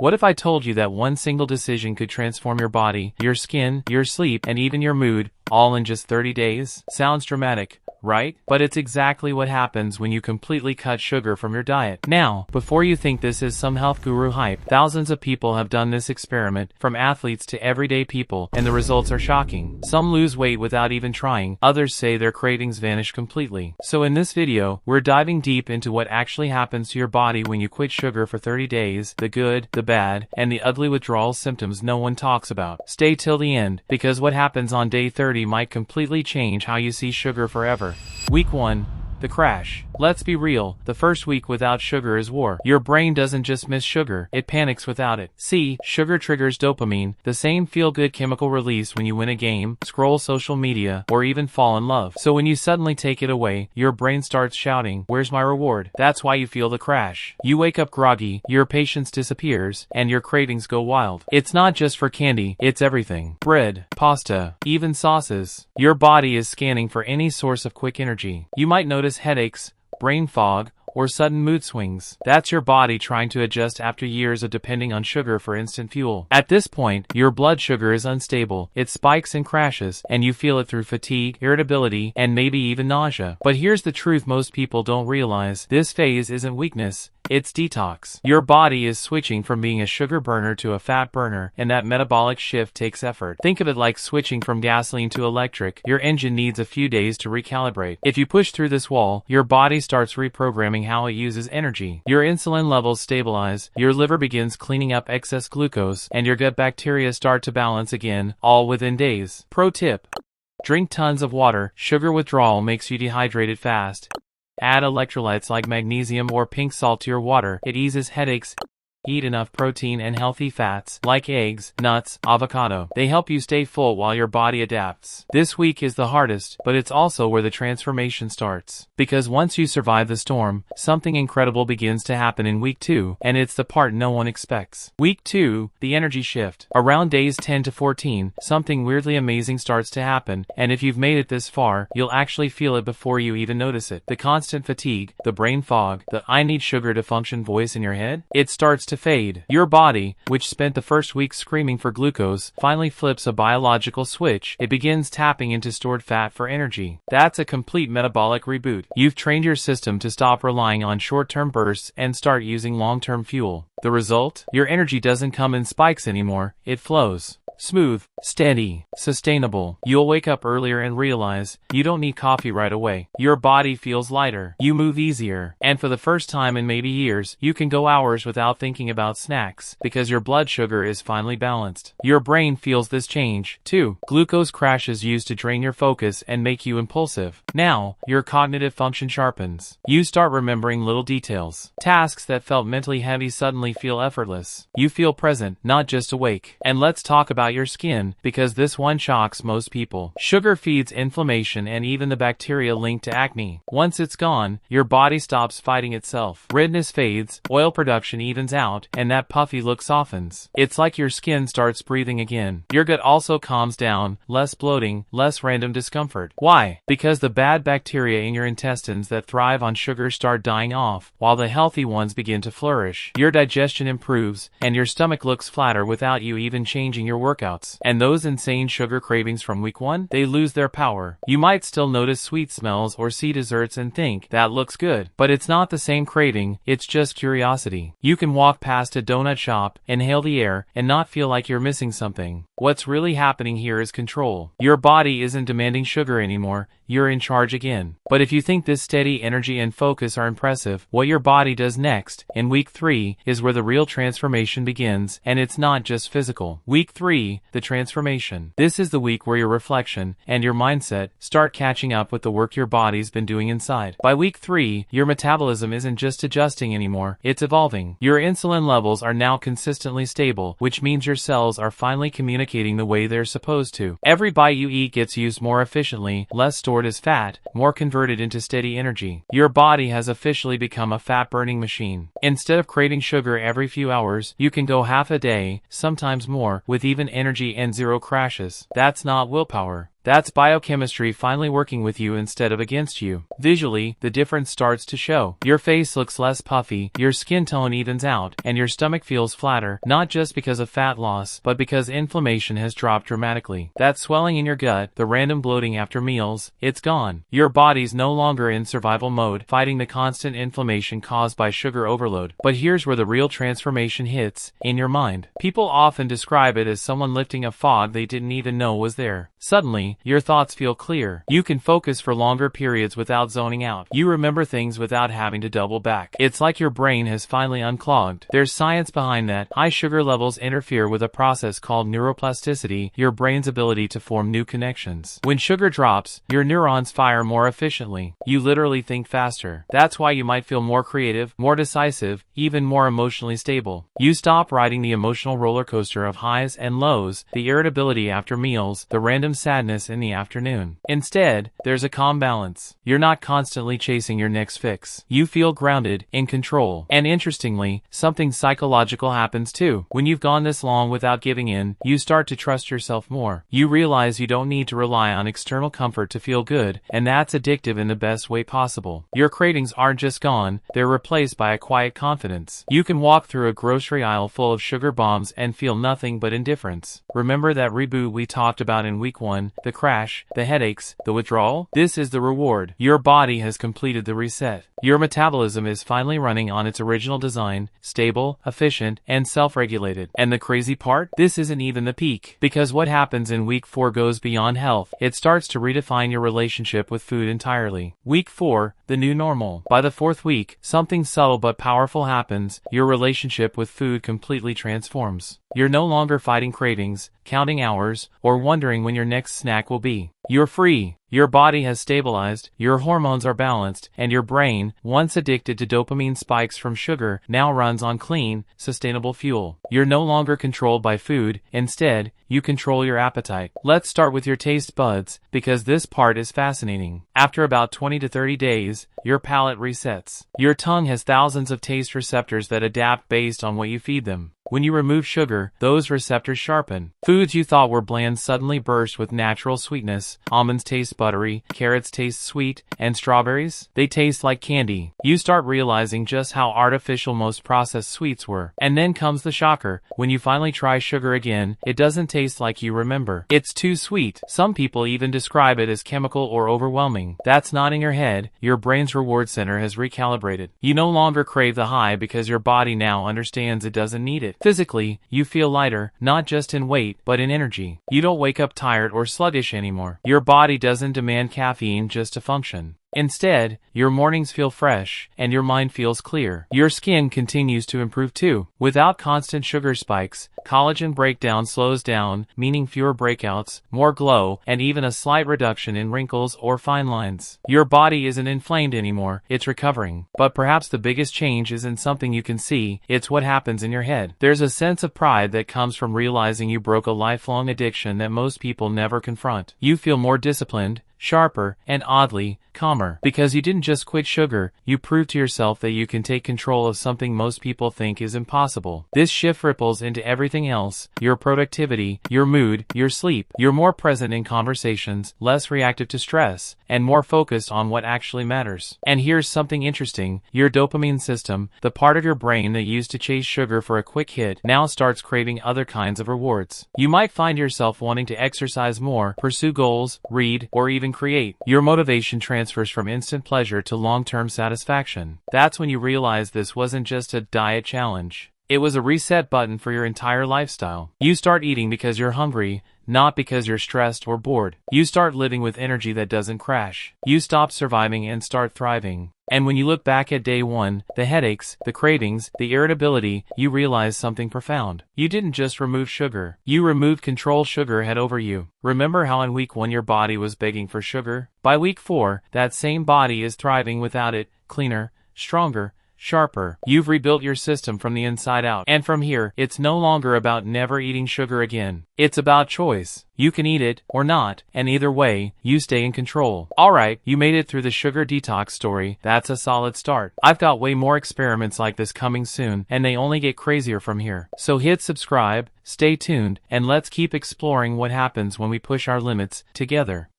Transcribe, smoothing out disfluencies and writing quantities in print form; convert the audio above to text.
What if I told you that one single decision could transform your body, your skin, your sleep, and even your mood, all in just 30 days? Sounds dramatic, right? But it's exactly what happens when you completely cut sugar from your diet. Now, before you think this is some health guru hype, thousands of people have done this experiment, from athletes to everyday people, and the results are shocking. Some lose weight without even trying, others say their cravings vanish completely. So in this video, we're diving deep into what actually happens to your body when you quit sugar for 30 days, the good, the bad, and the ugly withdrawal symptoms no one talks about. Stay till the end, because what happens on day 30 might completely change how you see sugar forever. Week 1. The crash. Let's be real, the first week without sugar is war. Your brain doesn't just miss sugar, it panics without it. See, sugar triggers dopamine, the same feel-good chemical release when you win a game, scroll social media, or even fall in love. So when you suddenly take it away, your brain starts shouting, "Where's my reward?" That's why you feel the crash. You wake up groggy, your patience disappears, and your cravings go wild. It's not just for candy, it's everything. Bread, pasta, even sauces. Your body is scanning for any source of quick energy. You might notice headaches, brain fog, or sudden mood swings. That's your body trying to adjust after years of depending on sugar for instant fuel. At this point, your blood sugar is unstable, it spikes and crashes, and you feel it through fatigue, irritability, and maybe even nausea. But here's the truth most people don't realize. This phase isn't weakness. It's detox. Your body is switching from being a sugar burner to a fat burner, and that metabolic shift takes effort. Think of it like switching from gasoline to electric. Your engine needs a few days to recalibrate. If you push through this wall, your body starts reprogramming how it uses energy. Your insulin levels stabilize, your liver begins cleaning up excess glucose, and your gut bacteria start to balance again, all within days. Pro tip: drink tons of water. Sugar withdrawal makes you dehydrated fast. Add electrolytes like magnesium or pink salt to your water. It eases headaches. Eat enough protein and healthy fats, like eggs, nuts, avocado. They help you stay full while your body adapts. This week is the hardest, but it's also where the transformation starts. Because once you survive the storm, something incredible begins to happen in week 2, and it's the part no one expects. Week 2, the energy shift. Around days 10 to 14, something weirdly amazing starts to happen, and if you've made it this far, you'll actually feel it before you even notice it. The constant fatigue, the brain fog, the "I need sugar to function" voice in your head, it starts to fade. Your body, which spent the first week screaming for glucose, finally flips a biological switch. It begins tapping into stored fat for energy. That's a complete metabolic reboot. You've trained your system to stop relying on short-term bursts and start using long-term fuel. The result? Your energy doesn't come in spikes anymore, it flows. Smooth, steady, sustainable. You'll wake up earlier and realize you don't need coffee right away. Your body feels lighter. You move easier. And for the first time in maybe years, you can go hours without thinking about snacks because your blood sugar is finally balanced. Your brain feels this change, too. Glucose crashes used to drain your focus and make you impulsive. Now, your cognitive function sharpens. You start remembering little details. Tasks that felt mentally heavy suddenly feel effortless. You feel present, not just awake. And let's talk about your skin, because this one shocks most people. Sugar feeds inflammation and even the bacteria linked to acne. Once it's gone, your body stops fighting itself. Redness fades, oil production evens out, and that puffy look softens. It's like your skin starts breathing again. Your gut also calms down, less bloating, less random discomfort. Why? Because the bad bacteria in your intestines that thrive on sugar start dying off, while the healthy ones begin to flourish. Your digestion improves, and your stomach looks flatter without you even changing your workouts. And those insane sugar cravings from week 1, they lose their power. You might still notice sweet smells or see desserts and think, that looks good. But it's not the same craving, it's just curiosity. You can walk past a donut shop, inhale the air, and not feel like you're missing something. What's really happening here is control. Your body isn't demanding sugar anymore, you're in charge again. But if you think this steady energy and focus are impressive, what your body does next, in week 3, is where the real transformation begins, and it's not just physical. Week 3, the transformation. This is the week where your reflection and your mindset start catching up with the work your body's been doing inside. By week 3, your metabolism isn't just adjusting anymore, it's evolving. Your insulin levels are now consistently stable, which means your cells are finally communicating the way they're supposed to. Every bite you eat gets used more efficiently, less stored as fat, more converted into steady energy. Your body has officially become a fat-burning machine. Instead of craving sugar every few hours, you can go half a day, sometimes more, with even energy and zero crashes. That's not willpower. That's biochemistry finally working with you instead of against you. Visually, the difference starts to show. Your face looks less puffy, your skin tone evens out, and your stomach feels flatter, not just because of fat loss, but because inflammation has dropped dramatically. That swelling in your gut, the random bloating after meals, it's gone. Your body's no longer in survival mode, fighting the constant inflammation caused by sugar overload. But here's where the real transformation hits, in your mind. People often describe it as someone lifting a fog they didn't even know was there. Suddenly, your thoughts feel clear. You can focus for longer periods without zoning out. You remember things without having to double back. It's like your brain has finally unclogged. There's science behind that. High sugar levels interfere with a process called neuroplasticity, your brain's ability to form new connections. When sugar drops, your neurons fire more efficiently. You literally think faster. That's why you might feel more creative, more decisive, even more emotionally stable. You stop riding the emotional roller coaster of highs and lows, the irritability after meals, the random sadness in the afternoon. Instead, there's a calm balance. You're not constantly chasing your next fix. You feel grounded, in control. And interestingly, something psychological happens too. When you've gone this long without giving in, you start to trust yourself more. You realize you don't need to rely on external comfort to feel good, and that's addictive in the best way possible. Your cravings aren't just gone, they're replaced by a quiet confidence. You can walk through a grocery aisle full of sugar bombs and feel nothing but indifference. Remember that reboot we talked about in week 1, the crash, the headaches, the withdrawal? This is the reward. Your body has completed the reset. Your metabolism is finally running on its original design, stable, efficient, and self-regulated. And the crazy part? This isn't even the peak. Because what happens in week 4 goes beyond health. It starts to redefine your relationship with food entirely. Week 4, the new normal. By the 4th week, something subtle but powerful happens. Your relationship with food completely transforms. You're no longer fighting cravings, counting hours, or wondering when your next snack will be. You're free. Your body has stabilized, your hormones are balanced, and your brain, once addicted to dopamine spikes from sugar, now runs on clean, sustainable fuel. You're no longer controlled by food, instead, you control your appetite. Let's start with your taste buds, because this part is fascinating. After about 20 to 30 days, your palate resets. Your tongue has thousands of taste receptors that adapt based on what you feed them. When you remove sugar, those receptors sharpen. Foods you thought were bland suddenly burst with natural sweetness. Almonds taste buttery, carrots taste sweet, and strawberries? They taste like candy. You start realizing just how artificial most processed sweets were. And then comes the shocker. When you finally try sugar again, it doesn't taste like you remember. It's too sweet. Some people even describe it as chemical or overwhelming. That's not in your head. Your brain's reward center has recalibrated. You no longer crave the high because your body now understands it doesn't need it. Physically, you feel lighter, not just in weight, but in energy. You don't wake up tired or sluggish anymore. Your body doesn't demand caffeine just to function. Instead, your mornings feel fresh, and your mind feels clear. Your skin continues to improve too. Without constant sugar spikes, collagen breakdown slows down, meaning fewer breakouts, more glow, and even a slight reduction in wrinkles or fine lines. Your body isn't inflamed anymore, it's recovering. But perhaps the biggest change isn't something you can see, it's what happens in your head. There's a sense of pride that comes from realizing you broke a lifelong addiction that most people never confront. You feel more disciplined, sharper, and oddly, calmer. Because you didn't just quit sugar, you proved to yourself that you can take control of something most people think is impossible. This shift ripples into everything else, your productivity, your mood, your sleep. You're more present in conversations, less reactive to stress, and more focused on what actually matters. And here's something interesting, your dopamine system, the part of your brain that used to chase sugar for a quick hit, now starts craving other kinds of rewards. You might find yourself wanting to exercise more, pursue goals, read, or even create. Your motivation transfers from instant pleasure to long-term satisfaction. That's when you realize this wasn't just a diet challenge. It was a reset button for your entire lifestyle. You start eating because you're hungry, not because you're stressed or bored. You start living with energy that doesn't crash. You stop surviving and start thriving. And when you look back at day 1, the headaches, the cravings, the irritability, you realize something profound. You didn't just remove sugar. You removed control sugar had over you. Remember how in week 1 your body was begging for sugar? By week 4, that same body is thriving without it, cleaner, stronger, sharper. You've rebuilt your system from the inside out. And from here, it's no longer about never eating sugar again. It's about choice. You can eat it, or not, and either way, you stay in control. Alright, you made it through the sugar detox story. That's a solid start. I've got way more experiments like this coming soon, and they only get crazier from here. So hit subscribe, stay tuned, and let's keep exploring what happens when we push our limits together.